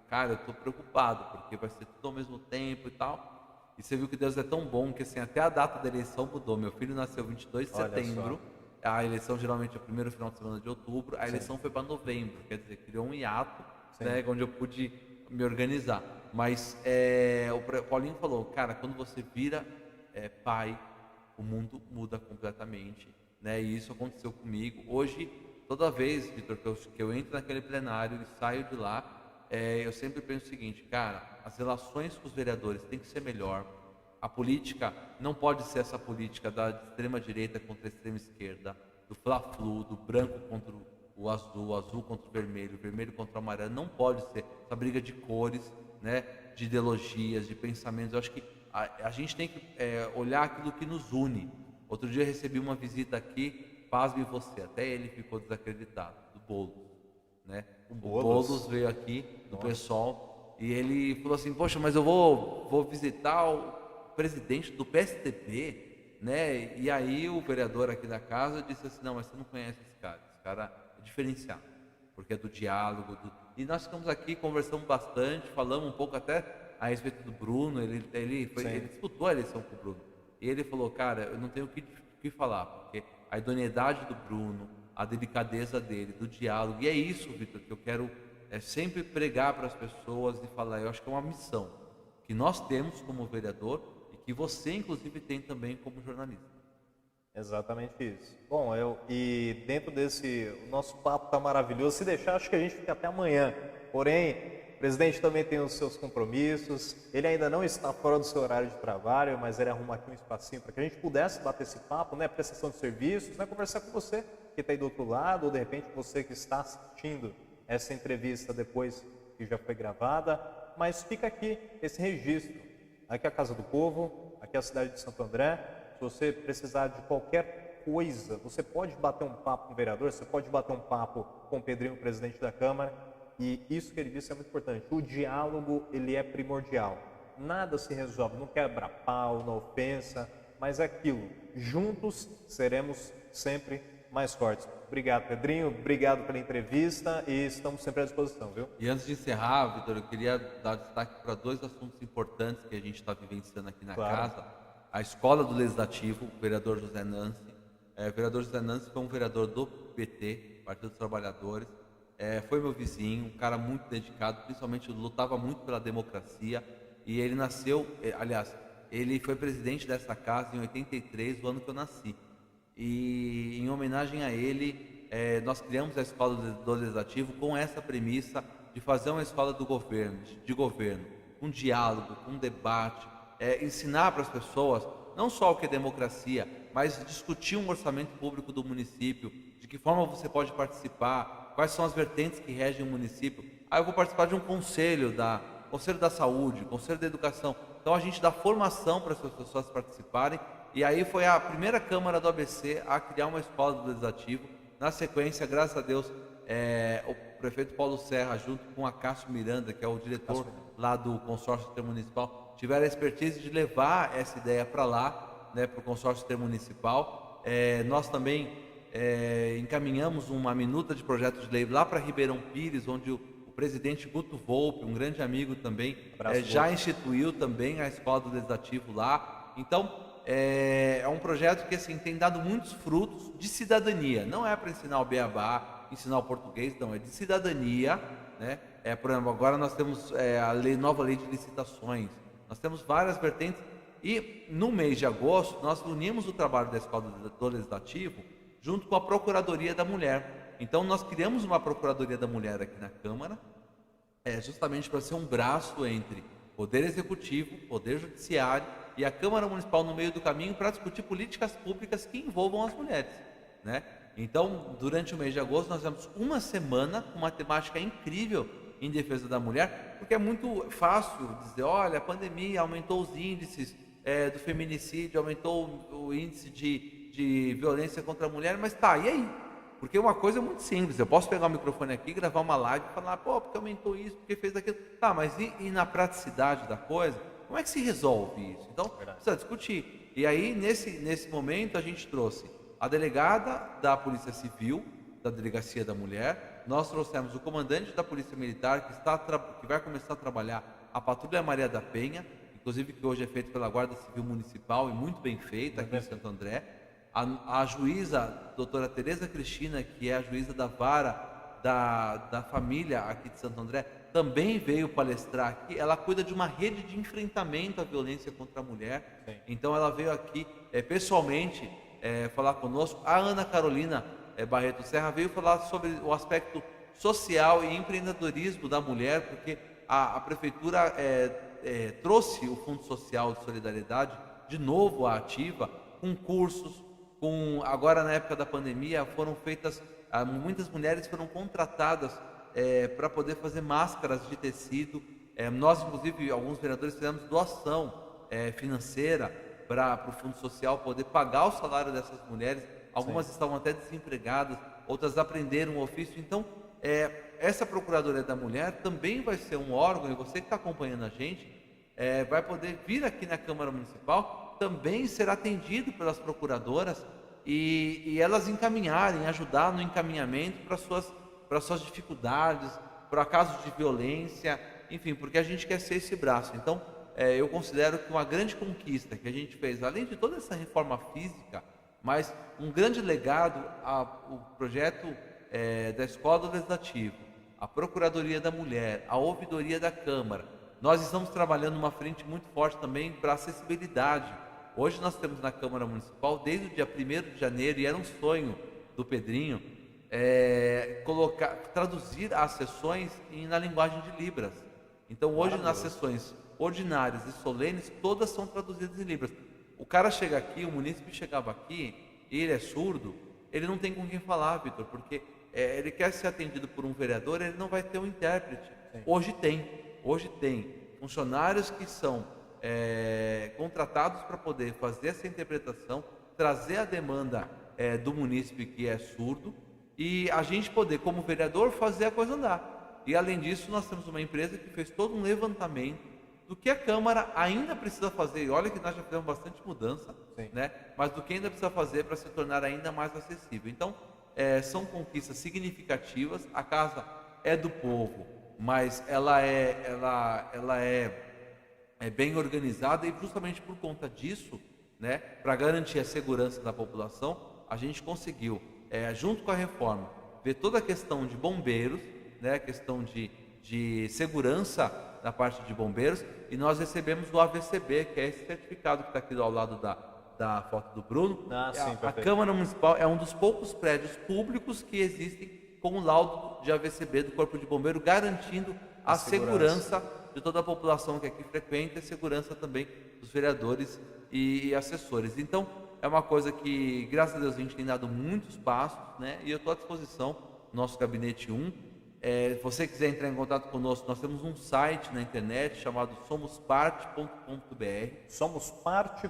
cara, eu tô preocupado, porque vai ser tudo ao mesmo tempo e tal. E você viu que Deus é tão bom que assim, até a data da eleição mudou. Meu filho nasceu 22 de Olha setembro. A eleição geralmente é o primeiro final de semana de outubro. A eleição foi para novembro, quer dizer, criou um hiato, né, onde eu pude me organizar. Mas o Paulinho falou, cara, quando você vira pai, o mundo muda completamente, né? E isso aconteceu comigo. Hoje, toda vez, Vitor, que eu entro naquele plenário e saio de lá, eu sempre penso o seguinte, cara, as relações com os vereadores têm que ser melhor. A política não pode ser essa política da extrema direita contra a extrema esquerda, do fla-flu, do branco contra o azul contra o vermelho contra o amarelo. Não pode ser essa briga de cores, né, de ideologias, de pensamentos. Eu acho que a gente tem que olhar aquilo que nos une. Outro dia eu recebi uma visita aqui, pasme você, até ele ficou desacreditado, do Boulos, né? O Boulos veio aqui, do PSOL, e ele falou assim, poxa, mas eu vou visitar o presidente do PSDB, né? E aí o vereador aqui da casa disse assim, não, mas você não conhece esse cara é diferenciado, porque é do diálogo, e nós ficamos aqui, conversamos bastante, falamos um pouco até a respeito do Bruno, ele disputou a eleição com o Bruno, e ele falou, cara, eu não tenho o que falar, porque a idoneidade do Bruno, a delicadeza dele, do diálogo, e é isso, Vitor, que eu quero sempre pregar para as pessoas e falar, eu acho que é uma missão que nós temos como vereador e que você, inclusive, tem também como jornalista. Exatamente isso. Bom, e dentro o nosso papo tá maravilhoso. Se deixar, acho que a gente fica até amanhã. Porém, o presidente também tem os seus compromissos. Ele ainda não está fora do seu horário de trabalho, mas ele arruma aqui um espacinho para que a gente pudesse bater esse papo, né? Prestação de serviços, né? Conversar com você que está aí do outro lado, ou de repente você que está assistindo essa entrevista depois que já foi gravada. Mas fica aqui esse registro. Aqui é a Casa do Povo, aqui é a cidade de Santo André. Se você precisar de qualquer coisa, você pode bater um papo com o vereador, você pode bater um papo com o Pedrinho, presidente da Câmara, e isso que ele disse é muito importante. O diálogo, ele é primordial. Nada se resolve no quebra-pau, na ofensa, mas é aquilo. Juntos seremos sempre mais fortes. Obrigado, Pedrinho. Obrigado pela entrevista e estamos sempre à disposição, viu? E antes de encerrar, Vitor, eu queria dar destaque para dois assuntos importantes que a gente está vivenciando aqui na casa. A escola do Legislativo, o vereador José Nancy. O vereador José Nancy foi um vereador do PT, Partido dos Trabalhadores. Foi meu vizinho, um cara muito dedicado, principalmente lutava muito pela democracia. E ele nasceu, aliás, ele foi presidente dessa casa em 83, o ano que eu nasci. E em homenagem a ele, nós criamos a escola do Legislativo com essa premissa de fazer uma escola de governo, com diálogo, com debate, ensinar para as pessoas não só o que é democracia, mas discutir um orçamento público do município, de que forma você pode participar, quais são as vertentes que regem o município. Eu vou participar de um conselho da saúde, conselho da educação. Então a gente dá formação para as pessoas participarem, e aí foi a primeira Câmara do ABC a criar uma escola do Legislativo. Na sequência, graças a Deus, o prefeito Paulo Serra, junto com a Cássio Miranda, que é o diretor lá do consórcio intermunicipal, tiveram a expertise de levar essa ideia para lá, né, para o consórcio intermunicipal. Nós também encaminhamos uma minuta de projeto de lei lá para Ribeirão Pires, onde o presidente Guto Volpe, um grande amigo também, já instituiu também a escola do Legislativo lá. Então, é um projeto que assim, tem dado muitos frutos de cidadania. Não é para ensinar o beabá, ensinar o português, não, é de cidadania, né? Por exemplo, agora nós temos a nova lei de licitações, nós temos várias vertentes, e no mês de agosto nós unimos o trabalho da escola do Legislativo junto com a Procuradoria da Mulher. Então nós criamos uma Procuradoria da Mulher aqui na Câmara, justamente para ser um braço entre Poder Executivo, Poder Judiciário e a Câmara Municipal no meio do caminho para discutir políticas públicas que envolvam as mulheres, né? Então, durante o mês de agosto, nós tivemos uma semana com uma temática incrível em defesa da mulher, porque é muito fácil dizer, olha, a pandemia aumentou os índices do feminicídio, aumentou o índice de violência contra a mulher, mas tá, e aí? Porque uma coisa é muito simples, eu posso pegar o microfone aqui, gravar uma live e falar, porque aumentou isso, porque fez aquilo. Tá, mas e na praticidade da coisa? Como é que se resolve isso? Então, precisa discutir. E aí, nesse momento, a gente trouxe a delegada da Polícia Civil, da Delegacia da Mulher, nós trouxemos o comandante da Polícia Militar, que vai começar a trabalhar a Patrulha Maria da Penha, inclusive que hoje é feito pela Guarda Civil Municipal e muito bem feita aqui em Santo André. A juíza, doutora Tereza Cristina, que é a juíza da vara da família aqui de Santo André, também veio palestrar aqui. Ela cuida de uma rede de enfrentamento à violência contra a mulher. Sim. Então ela veio aqui pessoalmente falar conosco. A Ana Carolina Barreto Serra veio falar sobre o aspecto social e empreendedorismo da mulher, porque a prefeitura trouxe o Fundo Social de Solidariedade de novo à ativa, com cursos, agora na época da pandemia foram feitas, muitas mulheres foram contratadas para poder fazer máscaras de tecido. Nós, inclusive, alguns vereadores fizemos doação financeira para o Fundo Social poder pagar o salário dessas mulheres. Algumas estavam até desempregadas, outras aprenderam o ofício. Então, essa Procuradoria da Mulher também vai ser um órgão, e você que está acompanhando a gente, vai poder vir aqui na Câmara Municipal, também ser atendido pelas procuradoras e elas encaminharem, ajudar no encaminhamento para suas dificuldades, para casos de violência, enfim, porque a gente quer ser esse braço. Então, eu considero que uma grande conquista que a gente fez, além de toda essa reforma física, mas um grande legado o projeto da Escola do Legislativo, a Procuradoria da Mulher, a Ouvidoria da Câmara. Nós estamos trabalhando numa frente muito forte também para acessibilidade. Hoje nós temos na Câmara Municipal, desde o dia 1º de janeiro, e era um sonho do Pedrinho, traduzir as sessões na linguagem de Libras. Então hoje nas sessões ordinárias e solenes, todas são traduzidas em Libras. O cara chega aqui, o munícipe chegava aqui, e ele é surdo, ele não tem com quem falar, Vitor, porque ele quer ser atendido por um vereador, ele não vai ter um intérprete. Sim. Hoje tem funcionários que são contratados para poder fazer essa interpretação, trazer a demanda do munícipe que é surdo, e a gente poder, como vereador, fazer a coisa andar. E além disso, nós temos uma empresa que fez todo um levantamento do que a Câmara ainda precisa fazer, e olha que nós já fizemos bastante mudança, né? Mas do que ainda precisa fazer para se tornar ainda mais acessível. Então, são conquistas significativas. A casa é do povo, mas ela é bem organizada, e justamente por conta disso, né, para garantir a segurança da população, a gente conseguiu, junto com a reforma, ver toda a questão de bombeiros, né, a questão de segurança da parte de bombeiros, e nós recebemos o AVCB, que é esse certificado que está aqui ao lado da foto do Bruno. A Câmara Municipal é um dos poucos prédios públicos que existem com o laudo de AVCB do Corpo de Bombeiro, garantindo a segurança de toda a população que aqui frequenta, e segurança também dos vereadores e assessores. Então, é uma coisa que, graças a Deus, a gente tem dado muitos passos, né? E eu estou à disposição, nosso gabinete 1. Se você quiser entrar em contato conosco, nós temos um site na internet chamado somosparte.com.br.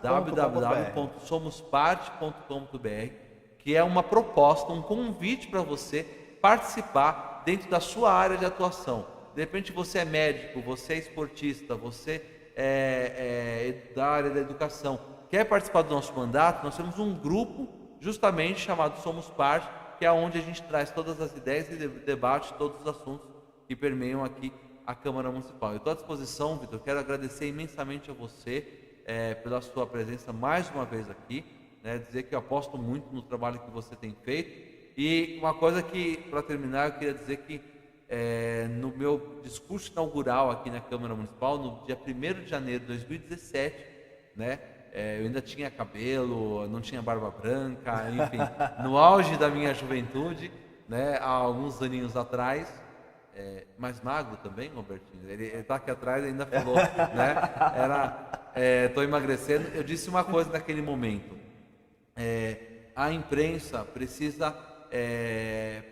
www.somosparte.com.br, que é uma proposta, um convite para você participar dentro da sua área de atuação. De repente você é médico, você é esportista, você é da área da educação, quer participar do nosso mandato. Nós temos um grupo justamente chamado Somos Parte, que é onde a gente traz todas as ideias e debate todos os assuntos que permeiam aqui a Câmara Municipal. Eu estou à disposição, Vitor, quero agradecer imensamente a você pela sua presença mais uma vez aqui, né, dizer que eu aposto muito no trabalho que você tem feito. E uma coisa que, para terminar, eu queria dizer que no meu discurso inaugural aqui na Câmara Municipal, no dia 1º de janeiro de 2017, né, eu ainda tinha cabelo, não tinha barba branca, enfim, no auge da minha juventude, né, há alguns aninhos atrás, mais magro também, Robertinho, ele está aqui atrás e ainda falou, né, estou emagrecendo. Eu disse uma coisa naquele momento, a imprensa precisa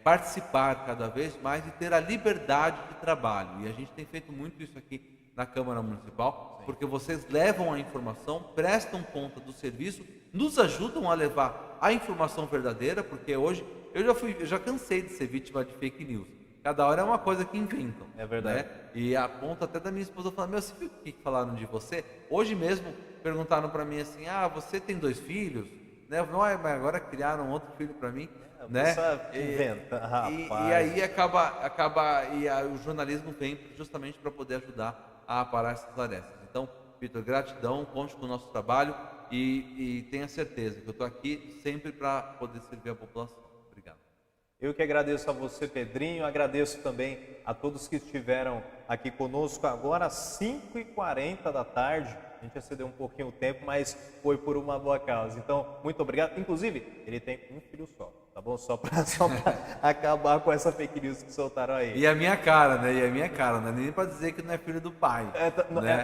participar cada vez mais e ter a liberdade de trabalho, e a gente tem feito muito isso aqui na Câmara Municipal, porque vocês levam a informação, prestam conta do serviço, nos ajudam a levar a informação verdadeira, porque hoje eu já cansei de ser vítima de fake news. Cada hora é uma coisa que inventam. É verdade. Né? E a ponto até da minha esposa falar: meu, você viu o que falaram de você? Hoje mesmo perguntaram para mim assim: você tem 2 filhos? Né? Não, mas agora criaram outro filho para mim. Né? Inventa, rapaz. E aí o jornalismo vem justamente para poder ajudar a aparar essas arestas. Então, Vitor, gratidão, conte com o nosso trabalho e tenha certeza que eu estou aqui sempre para poder servir a população. Obrigado. Eu que agradeço a você, Pedrinho, agradeço também a todos que estiveram aqui conosco agora às 5h40 da tarde. A gente excedeu um pouquinho o tempo, mas foi por uma boa causa. Então, muito obrigado. Inclusive, ele tem um filho só, tá bom? Só para acabar com essa fake news que soltaram aí. E a minha cara, né? E a minha cara, não é nem para dizer que não é filho do pai.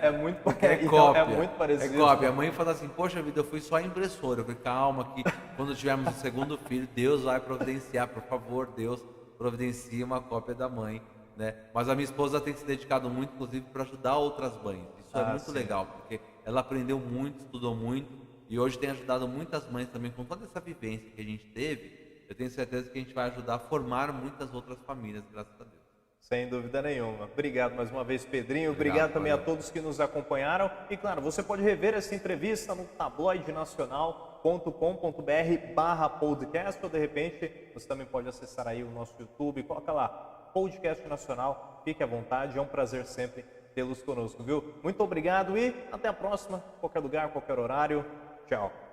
É muito cópia. É muito parecido. É cópia. A mãe fala assim, poxa vida, eu fui só impressora. Eu falei, calma, que quando tivermos o segundo filho, Deus vai providenciar, por favor, Deus providencia uma cópia da mãe, né? Mas a minha esposa tem se dedicado muito, inclusive, para ajudar outras mães. Isso é muito legal, porque ela aprendeu muito, estudou muito e hoje tem ajudado muitas mães também com toda essa vivência que a gente teve. Eu tenho certeza que a gente vai ajudar a formar muitas outras famílias, graças a Deus. Sem dúvida nenhuma. Obrigado mais uma vez, Pedrinho. Obrigado também a todos que nos acompanharam. E claro, você pode rever essa entrevista no tabloidenacional.com.br/podcast ou de repente você também pode acessar aí o nosso YouTube, coloca lá, Podcast Nacional. Fique à vontade, é um prazer sempre tê-los conosco, viu? Muito obrigado e até a próxima, qualquer lugar, qualquer horário. Tchau.